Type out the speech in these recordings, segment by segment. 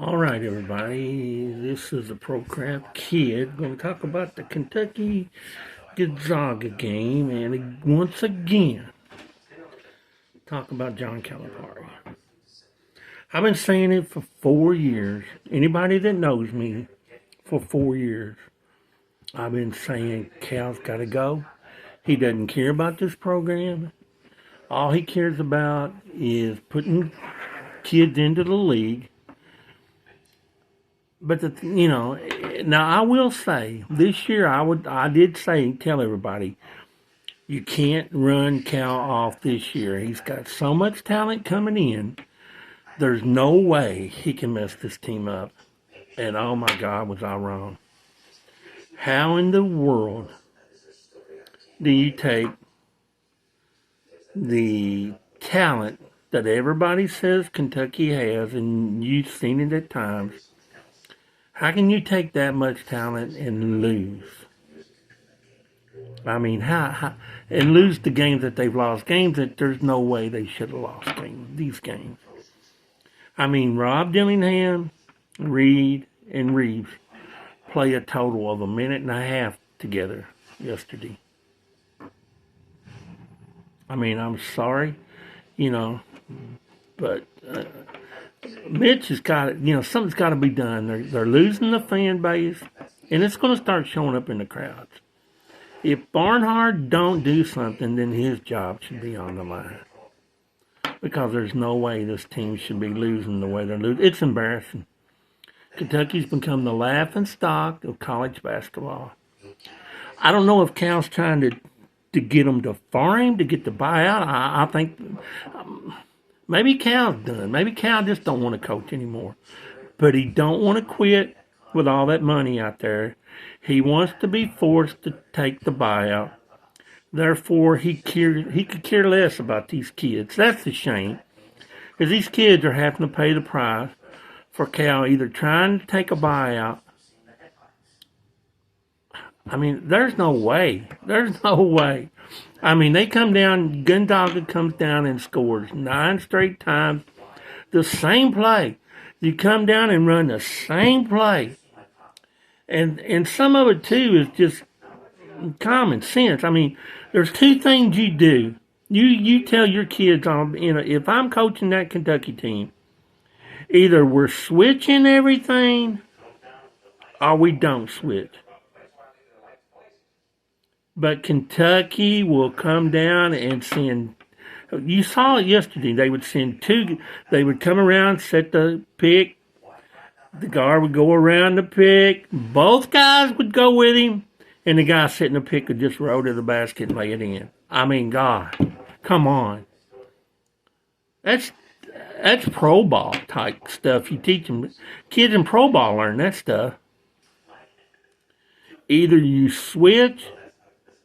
All right, everybody. This is a procraft kid. Going to talk about the Kentucky Gonzaga game, and once again, talk about John Calipari. I've been saying it for 4 years. Anybody that knows me for 4 years, I've been saying Cal's got to go. He doesn't care about this program. All he cares about is putting kids into the league. But now I will say this year I did tell everybody you can't run Cal off this year. He's got so much talent coming in. There's no way he can mess this team up. And oh my God, was I wrong? How in the world do you take the talent that everybody says Kentucky has, and you've seen it at times? How can you take that much talent and lose? I mean, and lose the games that they've lost, games that there's no way they should have lost these games. I mean, Rob Dillingham, Reed, and Reeves play a total of a minute and a half together yesterday. I mean, I'm sorry, but Mitch has got, something's got to be done. They're losing the fan base, and it's going to start showing up in the crowds. If Barnhart don't do something, then his job should be on the line. Because there's no way this team should be losing the way they're losing. It's embarrassing. Kentucky's become the laughing stock of college basketball. I don't know if Cal's trying to get them to fire him, to get the buyout. I think maybe Cal's done. Maybe Cal just don't want to coach anymore. But he don't want to quit with all that money out there. He wants to be forced to take the buyout. Therefore, he could care less about these kids. That's the shame. Because these kids are having to pay the price for Cal either trying to take a buyout. I mean, there's no way. There's no way. I mean, they come down, Gonzaga comes down and scores 9 straight times. The same play. You come down and run the same play. And some of it, too, is just common sense. I mean, there's 2 things you do. You tell your kids, if I'm coaching that Kentucky team, either we're switching everything or we don't switch. But Kentucky will come down and send. You saw it yesterday. They would send 2. They would come around, set the pick. The guard would go around the pick. Both guys would go with him. And the guy setting the pick would just roll to the basket and lay it in. I mean, God, come on. That's pro ball type stuff. You teach them. Kids in pro ball learn that stuff. Either you switch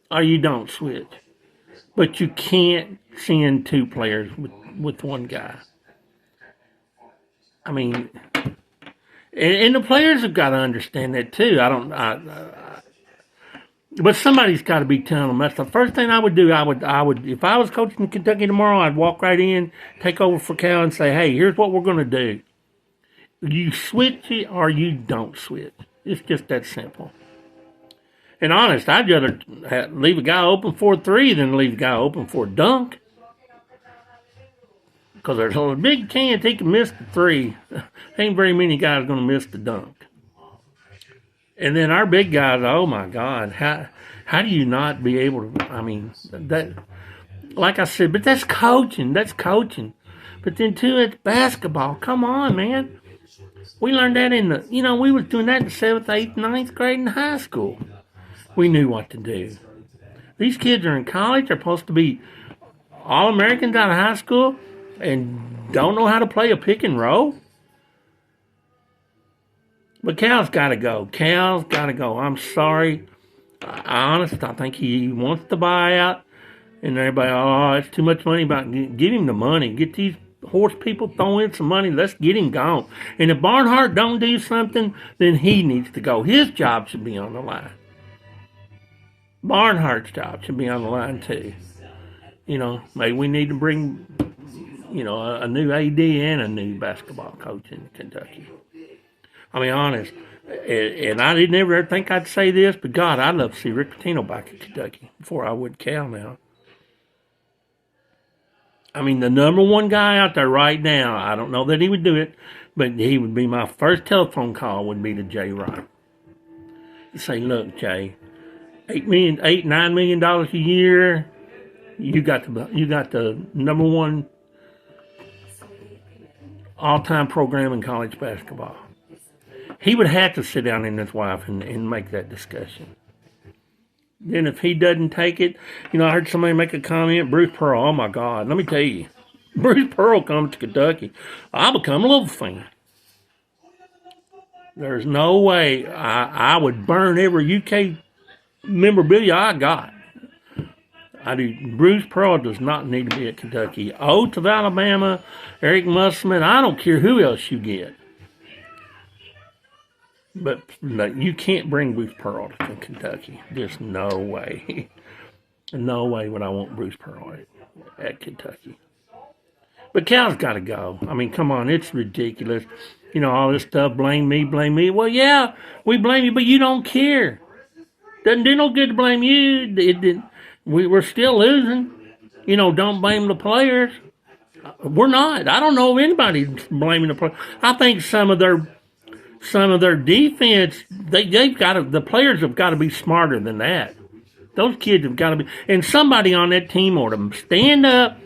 or you don't switch. But you can't send 2 players with one guy. I mean, and the players have got to understand that too. But somebody's got to be telling them. That's the first thing I would do. I would, if I was coaching Kentucky tomorrow, I'd walk right in, take over for Cal, and say, "Hey, here's what we're going to do. You switch it or you don't switch. It's just that simple." And honest, I'd rather leave a guy open for a 3 than leave a guy open for a dunk. Because there's a big chance he can miss the 3. Ain't very many guys going to miss the dunk. And then our big guys, oh my God, how do you not be able to, I mean, that, like I said, but that's coaching. But then too, it's basketball. Come on, man. We learned that we was doing that in 7th, 8th, 9th grade in high school. We knew what to do. These kids are in college. They're supposed to be All-Americans out of high school and don't know how to play a pick and roll. But Cal's got to go. Cal's got to go. I'm sorry. I think he wants the buyout. And everybody, it's too much money. Give him the money. Get these horse people throw in some money. Let's get him gone. And if Barnhart don't do something, then he needs to go. His job should be on the line. Barnhart's job should be on the line too. Maybe we need to bring, a new AD and a new basketball coach in Kentucky. I mean, honest. And I didn't ever think I'd say this, but God, I'd love to see Rick Pitino back at Kentucky before I would Cal now. I mean, the number one guy out there right now, I don't know that he would do it, but he would be my first telephone call would be to Jay Wright. Say, look, Jay, $9 million a year. You got the number one all-time program in college basketball. He would have to sit down with his wife and make that discussion. Then if he doesn't take it, I heard somebody make a comment, Bruce Pearl, oh my God, let me tell you, Bruce Pearl comes to Kentucky, I'll become a Louisville fan. There's no way I would burn every UK memorabilia I got. I do. Bruce Pearl does not need to be at Kentucky. Oates of Alabama, Eric Musselman, I don't care who else you get. But you can't bring Bruce Pearl to Kentucky. Just no way. No way would I want Bruce Pearl at Kentucky. But Cal's got to go. I mean, come on, it's ridiculous. All this stuff, blame me, blame me. Well, yeah, we blame you, but you don't care. Doesn't do no good to blame you. We're still losing. Don't blame the players. We're not. I don't know if anybody's blaming the players. I think some of their defense, the players have got to be smarter than that. Those kids have got to be, and somebody on that team ought to stand up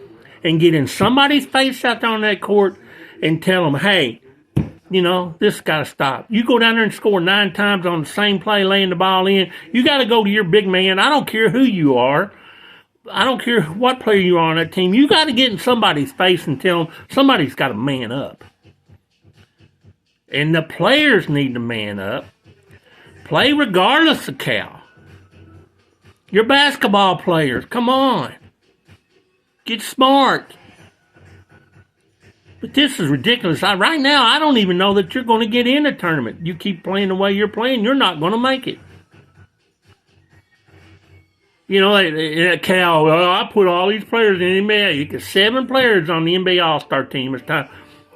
and get in somebody's face out there on that court and tell them, hey, this has got to stop. You go down there and score 9 times on the same play, laying the ball in. You got to go to your big man. I don't care who you are. I don't care what player you are on that team. You got to get in somebody's face and tell them somebody's got to man up. And the players need to man up. Play regardless of Cal. Your basketball players, come on. Get smart. But this is ridiculous. Right now, I don't even know that you're going to get in a tournament. You keep playing the way you're playing, you're not going to make it. At Cal, I put all these players in the NBA. You get 7 players on the NBA All-Star team. It's time.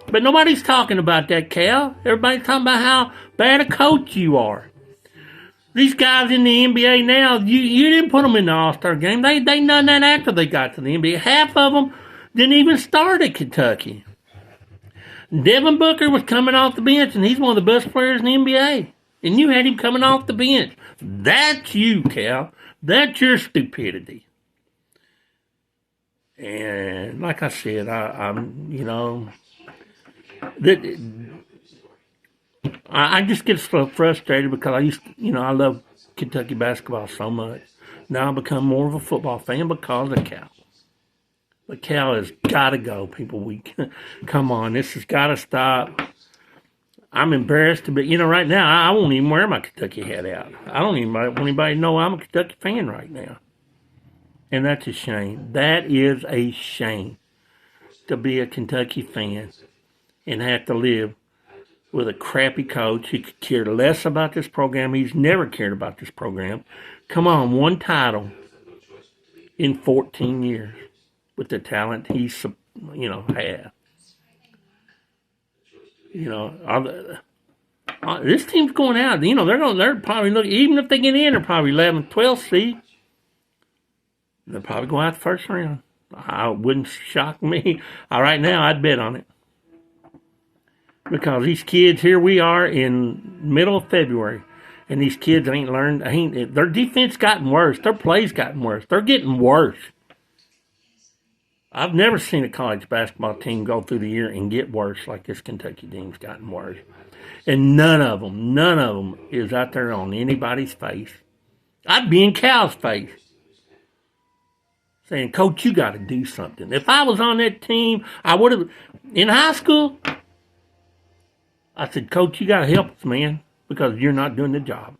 But nobody's talking about that, Cal. Everybody's talking about how bad a coach you are. These guys in the NBA now, you didn't put them in the All-Star game. They done that after they got to the NBA. Half of them didn't even start at Kentucky. Devin Booker was coming off the bench, and he's one of the best players in the NBA. And you had him coming off the bench. That's you, Cal. That's your stupidity. And like I said, I just get so frustrated because I love Kentucky basketball so much. Now I've become more of a football fan because of Cal. But Cal has got to go, people. Come on, this has got to stop. I'm embarrassed, but right now I won't even wear my Kentucky hat out. I don't even want anybody to know I'm a Kentucky fan right now, and that's a shame. That is a shame to be a Kentucky fan and have to live with a crappy coach who could care less about this program. He's never cared about this program. Come on, 1 title in 14 years. With the talent he's, had. This team's going out. They're probably looking, even if they get in, they're probably 11th, 12th seed. They'll probably go out the first round. It wouldn't shock me. Right now, I'd bet on it. Because these kids, here we are in middle of February, and these kids ain't learned, their defense gotten worse. Their play's gotten worse. They're getting worse. I've never seen a college basketball team go through the year and get worse like this Kentucky team's gotten worse. And none of them is out there on anybody's face. I'd be in Cal's face saying, Coach, you got to do something. If I was on that team, I would have, in high school, I said, Coach, you got to help us, man, because you're not doing the job.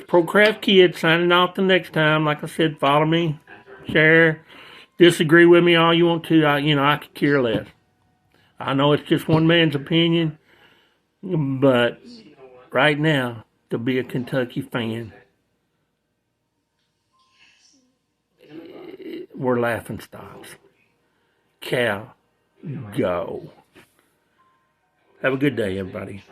Procraft Kid signing off the next time. Like I said, follow me, share. Disagree with me all you want to. I could care less. I know it's just one man's opinion, but right now, to be a Kentucky fan, we're laughing stocks. Cal, go. Have a good day, everybody.